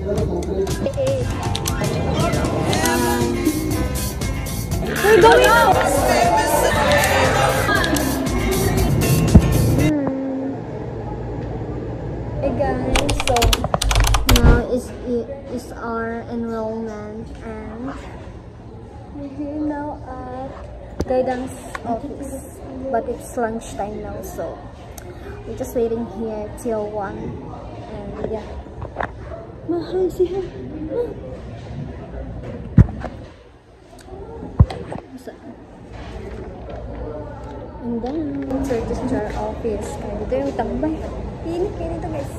We're going out! Hey guys, so now is our enrollment and we're here now at guidance office, but it's lunchtime now, so we're just waiting here till 1 and yeah. Mahal siya. And then, registrar office. Kaya dito yung tambay. Pinik kayo dito guys.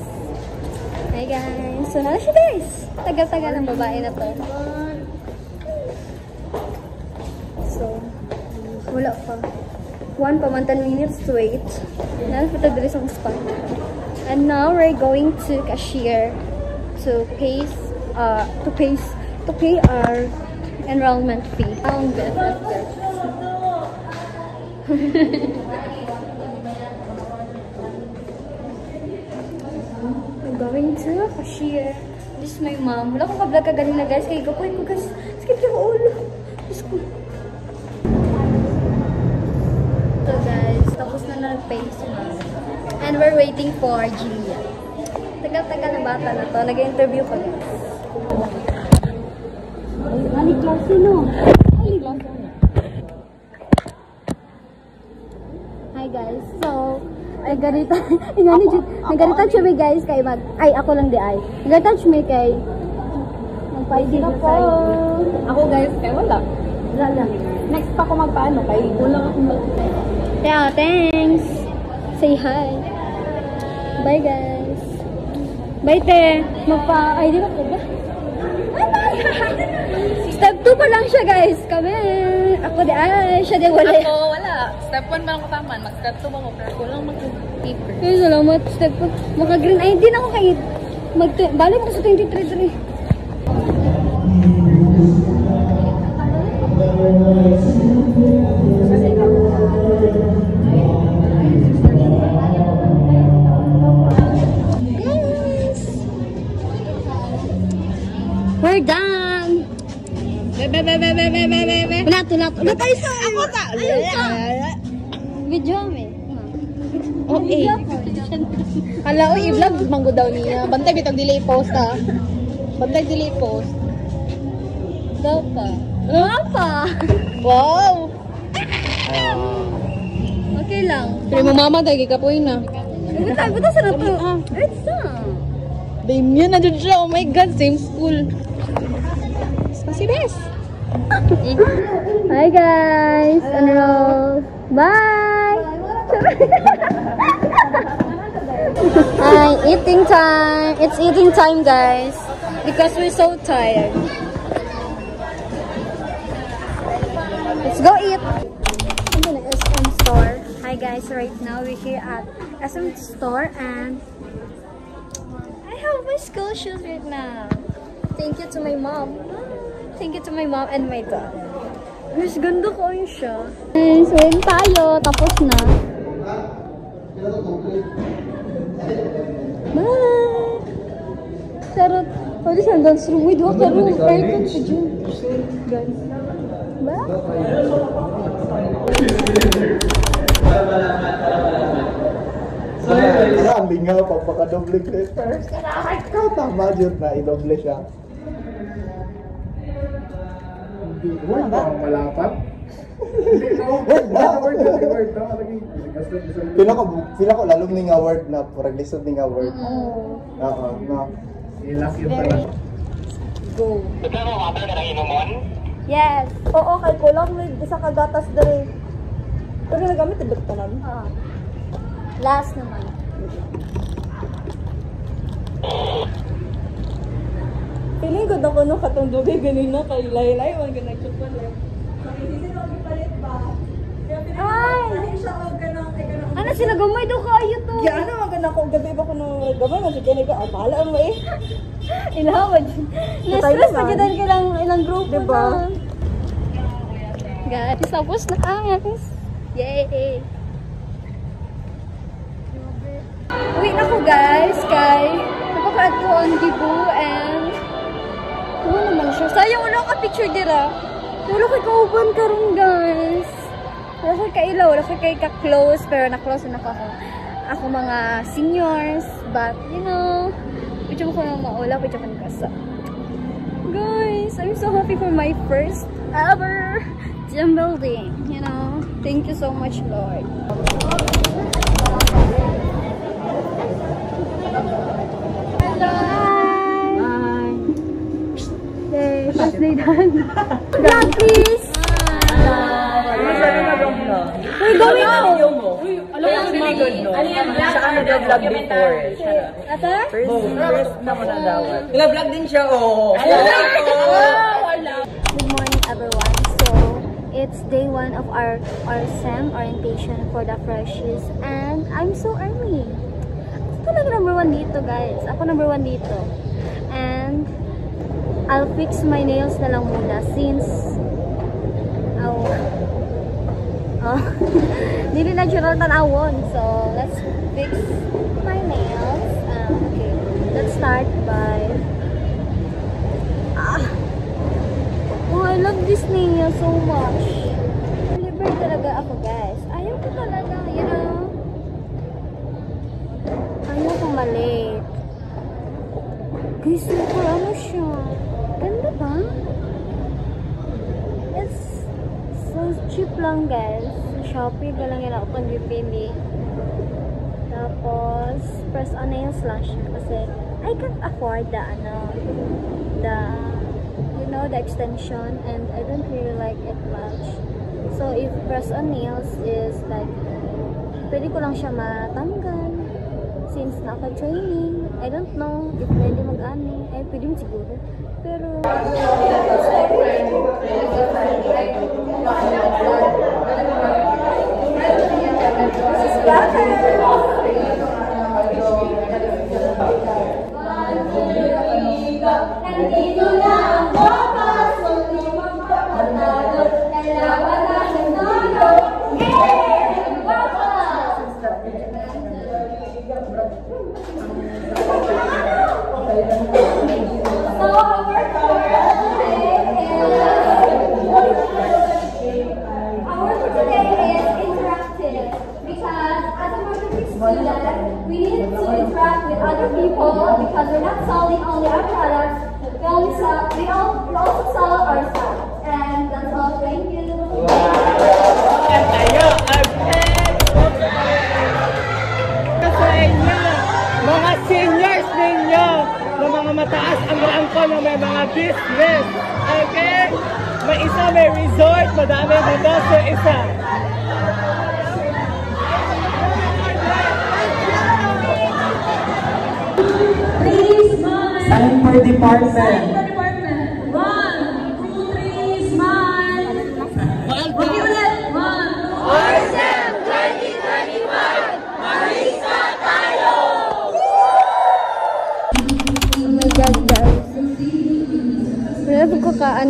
Hi guys. So, nala siya guys. Tagal-tagal ng babae na to. So, wala pa. 1 pa man 10 minutes to wait. Nala pa tayo sa spot. And now, we're going to cashier to pay our enrollment fee. Ang BFF guys. I'm going to cashier. This is my mom. Wala akong ka-vlog ka ganina guys. Kaya gapoy ko guys. Skip yung ulo. So guys, tapos na nag-pay si mom. And we're waiting for Julia. Tagal-tagal na bata na to. Nag-interview pa guys. Ani klase no? Ani klase no? Hi guys, so nagarita siya guys kay ako lang di ay. Nagarita siya kay magpa-ID na po. Ako guys, kay wala. Next pa ko magpaano kay kulang akong yeah, thanks. Say hi. Bye guys. Bye te. Magpa-ID na po ba? Bye. Step 2 pa lang siya guys. Kami. Ako di ay. Siya di wala. Ako wala. Step 1 ba lang ko taman? Mag-step 2 ba ko? Pero kulang mag-paper. Ay, salamat. Step 2. Maka-green ID na ako kay... Balik ko sa 23. We're done! Lato. Ulit tayo sa... Ako ka! Video kami. Okay. Hala, i-vlog manggo daw niya. Bantay bitag delay post ha. Bantay delay post. Daw pa. Ano pa? Wow! Okay lang. Pero mo mama dahil kapoy na. Buta sa na to. It's Damien na dyan siya. Oh my God, same school. Kasi best. Hi guys! Enroll! Bye! Hi, eating time! It's eating time guys! Because we're so tired. Let's go eat! I'm gonna SM store. Hi guys, right now we're here at SM store and I have my school shoes right now. Thank you to my mom. Thank you to my mom and my dad. Mas ganda ko yun siya. Guys, wait tayo. Tapos na. Bye! Charot. Pwede siyang dance room. Wait, waka room. Aircon sa June. Guys. Bye! Ang lingaw, pagpakadoble Christmas. Ikaw, tama dyan na i-doble siya. Word ba ang malapat? Word ba? Word ba? Pila ko lalong ni nga word na parang lisod ni nga word. Oo, no. Ilas yun pala. Go. Ito mo, water ka ng inumon? Yes. Oo, kay kulang may isa ka gatas dere. Pero nagamit ibig tanan. Last naman. Piling ko na ko nung katong dugay ganina kay laylay. Huwag ka nagsupalit. Ay! Ano sila gamay daw kayo to? Kaya ano, maganda ko gabi ba ko nung gamay. Kasi kaya nag bahala mo eh. Ilawad. Stress pa dyan ka lang ilang grupo diba? Na. Guys, tapos na guys. Yay! Uwi na ko guys kay napaka-ato on Gibu and picture. Sayang, wala ka picture dira. Wala kay kauban karon guys. Wala kay kailaw, wala kay ka-close, pero na-close na ako mga seniors. But, you know, picture ko na maula, picture ko na kasa. Guys, I'm so happy for my first ever gym building. You know, thank you so much, Lord. Hello. Hi. Hey, first day done. Vlog, please. We're going out. Alam mo, really good, no? Saka nag-vlog before. Ata? First na mo na dapat. Nag-vlog din siya, oh. Good morning, everyone. So, it's day 1 of our SEM orientation for the freshies. And I'm so early. Ako talaga number 1 dito, guys. Ako number 1 dito. And I'll fix my nails na lang muna since hindi natural tanawon. So, let's fix my nails. Okay, let's start by oh, I love this nail so much. Deliver talaga ako, guys. Ayaw ko talaga, you know. Ayaw ko malate. Guys, super ano siya. Ganda ba? It's so cheap lang, guys. Shopee ba lang yun ako pag bipili. Tapos, press on nails lang siya. Kasi, I can't afford the, you know, the extension. And I don't really like it much. So, if press on nails is like, pwede ko lang siya matanggal. Since naka-training, I don't know if pwede mag-ani. Ay, pwede mo siguro. Pero, nandito na ang botas, hindi magpapanalo, kailangan na ng nolo. We need to interact with other people because we're not selling only our products, we also sell ourselves. And that's all. Thank you. Sa inyo, mga seniors ninyo, na mga mataas ang rangko na may mga business. Okay? May isa may resort, madami dito sa isa. Sign per department. 1, 2, 3, smile. Okay, ulit. 1. RSEM 2025! Marisa tayo! Oh my God, guys. Wala na po ka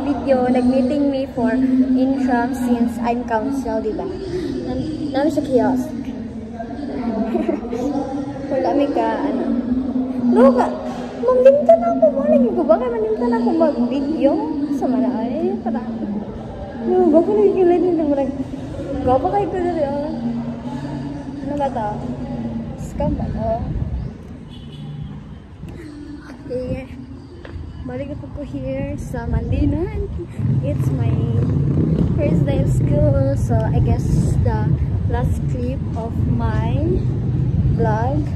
video. Nag-meeting me for income since I'm council, diba? Namin sa kiosk. Wala may ka, Loka, magdimta na ako mo. Lagi ko ba kaya magdimta na ako mag-video? Sa mana ay, parang. No, bako nagkilay din ng marag. Gapa kayo ko dito. Ano ba ito? Scam ba ito? Okay. Balik ako ko here sa Mandinan. It's my first day of school. So, I guess the last clip of my vlog.